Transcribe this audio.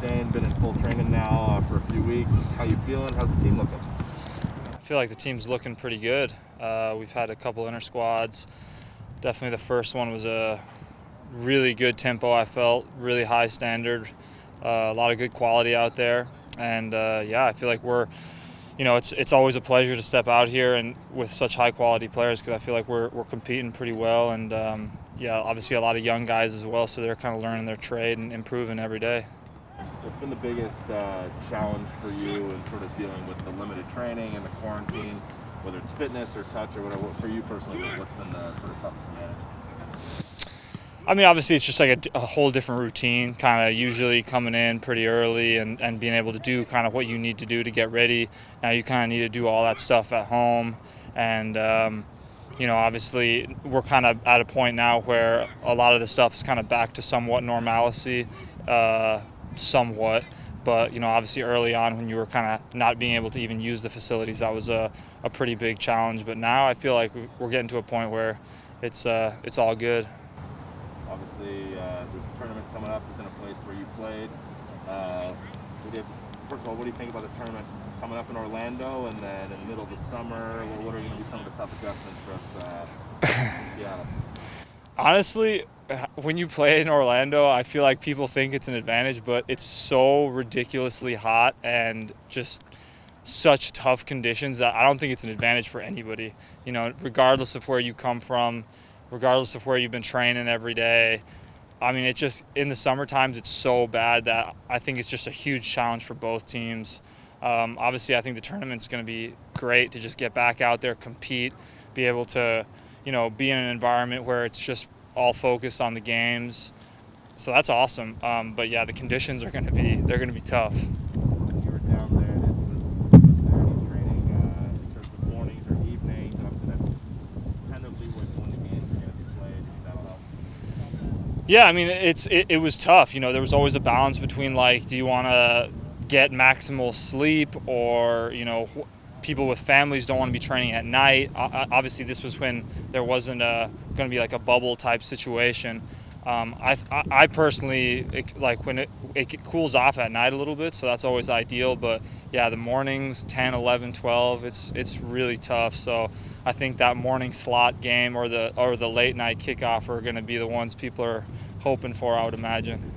Shane, been in full training now for a few weeks. How you feeling? How's the team looking? I feel like the team's looking pretty good. We've had a couple inter squads. Definitely the first one was a really good tempo, I felt, really high standard, a lot of good quality out there. And yeah, I feel like it's always a pleasure to step out here and with such high quality players because I feel like we're competing pretty well. And yeah, obviously a lot of young guys as well, so they're kind of learning their trade and improving every day. What's been the biggest challenge for you in sort of dealing with the limited training and the quarantine, whether it's fitness or touch or whatever? For you personally, what's been the sort of toughest to manage? I mean, obviously, it's just like a whole different routine, kind of usually coming in pretty early and being able to do kind of what you need to do to get ready. Now you kind of need to do all that stuff at home. And, obviously, we're kind of at a point now where a lot of the stuff is kind of back to somewhat normalcy, somewhat. But, obviously early on when you were kind of not being able to even use the facilities, that was a pretty big challenge. But now I feel like we're getting to a point where it's all good. Obviously, there's a tournament coming up. It's in a place where you played. First of all, what do you think about the tournament coming up in Orlando, and then in the middle of the summer? What are going to be some of the tough adjustments for us in Seattle? Honestly, when you play in Orlando, I feel like people think it's an advantage, but it's so ridiculously hot and just such tough conditions that I don't think it's an advantage for anybody. Regardless of where you come from, regardless of where you've been training every day. I mean, in the summer times, it's so bad that I think it's just a huge challenge for both teams. Obviously, I think the tournament's going to be great to just get back out there, compete, be able to, be in an environment where it's just all focused on the games. So that's awesome. But yeah, the conditions they're going to be tough. When you were down there, was there any training in terms of mornings or evenings? And obviously, that's tentatively when the games are going to be played. That'll help. Yeah, I mean, it was tough. There was always a balance between like, do you want to get maximal sleep, or people with families don't want to be training at night. Obviously, this was when there wasn't going to be like a bubble type situation. I personally like when it cools off at night a little bit, so that's always ideal. But yeah, the mornings 10, 11, 12, it's really tough. So I think that morning slot game or the late night kickoff are going to be the ones people are hoping for, I would imagine.